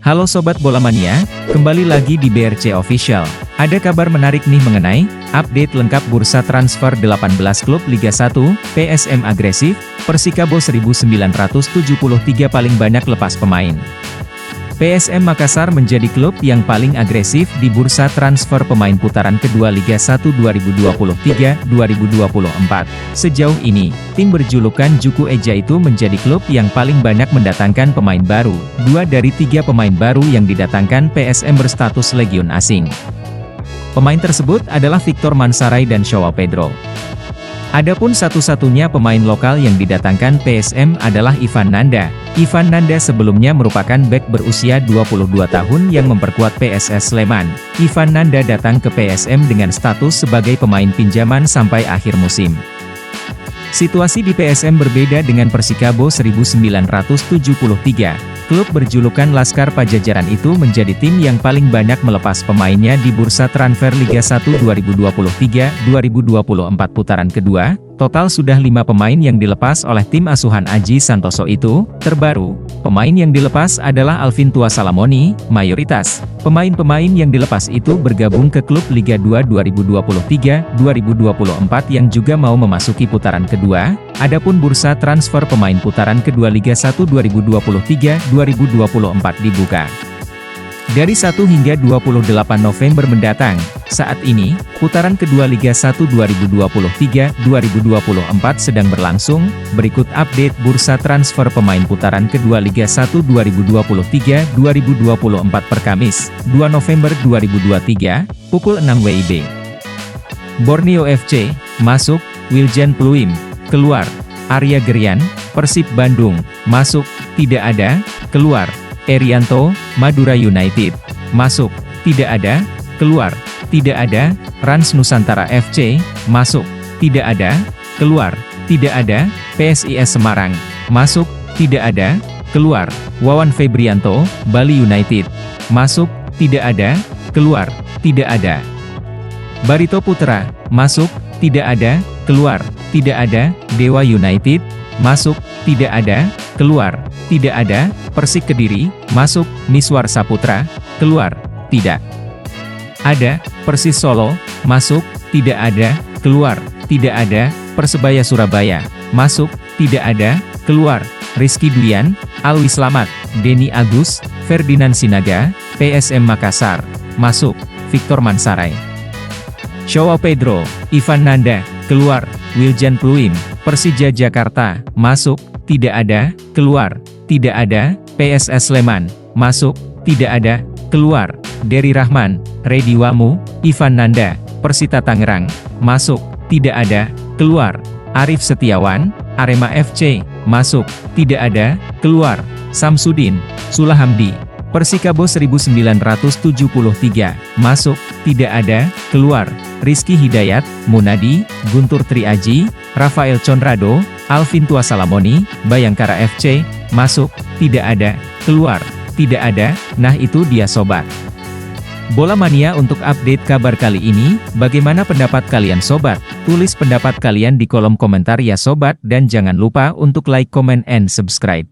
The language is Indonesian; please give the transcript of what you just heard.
Halo Sobat Bola Mania, kembali lagi di BRC Official. Ada kabar menarik nih mengenai update lengkap bursa transfer 18 klub Liga 1, PSM agresif, Persikabo 1973 paling banyak lepas pemain. PSM Makassar menjadi klub yang paling agresif di bursa transfer pemain putaran kedua Liga 1 2023-2024. Sejauh ini, tim berjulukan Juku Eja itu menjadi klub yang paling banyak mendatangkan pemain baru. 2 dari 3 pemain baru yang didatangkan PSM berstatus legion asing. Pemain tersebut adalah Victor Mansaray dan Joao Pedro. Adapun satu-satunya pemain lokal yang didatangkan PSM adalah Ivan Nanda. Ivan Nanda sebelumnya merupakan bek berusia 22 tahun yang memperkuat PSS Sleman. Ivan Nanda datang ke PSM dengan status sebagai pemain pinjaman sampai akhir musim. Situasi di PSM berbeda dengan Persikabo 1973. Klub berjulukan Laskar Pajajaran itu menjadi tim yang paling banyak melepas pemainnya di bursa transfer Liga 1 2023-2024 putaran kedua. Total sudah 5 pemain yang dilepas oleh tim asuhan Aji Santoso itu. Terbaru, pemain yang dilepas adalah Alvin Tua Salamoni. Mayoritas pemain-pemain yang dilepas itu bergabung ke klub Liga 2 2023-2024 yang juga mau memasuki putaran kedua. Adapun bursa transfer pemain putaran kedua Liga 1 2023-2024 dibuka dari 1 hingga 28 November mendatang. Saat ini, putaran kedua Liga 1 2023-2024 sedang berlangsung. Berikut update bursa transfer pemain putaran kedua Liga 1 2023-2024 per Kamis, 2 November 2023, pukul 6 WIB. Borneo FC, masuk, Wiljan Pluim, keluar. Arya Gerian, Persib Bandung, masuk, tidak ada, keluar. Erianto, Madura United, masuk, tidak ada, keluar, tidak ada. Rans Nusantara FC, masuk, tidak ada, keluar, tidak ada. PSIS Semarang, masuk, tidak ada, keluar. Wawan Febrianto, Bali United, masuk, tidak ada, keluar, tidak ada. Barito Putra, masuk, tidak ada, keluar, tidak ada. Dewa United, masuk, tidak ada, keluar, tidak ada. Persik Kediri, masuk. Miswar Saputra, keluar, tidak ada. Persis Solo, masuk, tidak ada, keluar, tidak ada. Persebaya Surabaya, masuk, tidak ada, keluar. Rizky Duyan, Alwi Slamet, Denny Agus, Ferdinand Sinaga, PSM Makassar, masuk. Victor Mansaray, Joao Pedro, Ivan Nanda, keluar. Wiljan Pluim, Persija Jakarta, masuk, tidak ada, keluar, tidak ada. PSS Sleman, masuk, tidak ada, keluar. Dery Rahman, Redi Wamu, Ivan Nanda, Persita Tangerang, masuk, tidak ada, keluar. Arif Setiawan, Arema FC, masuk, tidak ada, keluar. Samsudin, Sulahamdi, Persikabo 1973, masuk, tidak ada, keluar. Rizky Hidayat, Munadi, Guntur Triaji, Rafael Conrado, Alvin Tua Salamoni, Bayangkara FC, masuk, tidak ada, keluar, tidak ada. Nah itu dia Sobat Bola Mania untuk update kabar kali ini. Bagaimana pendapat kalian Sobat? Tulis pendapat kalian di kolom komentar ya Sobat, dan jangan lupa untuk like, comment, and subscribe.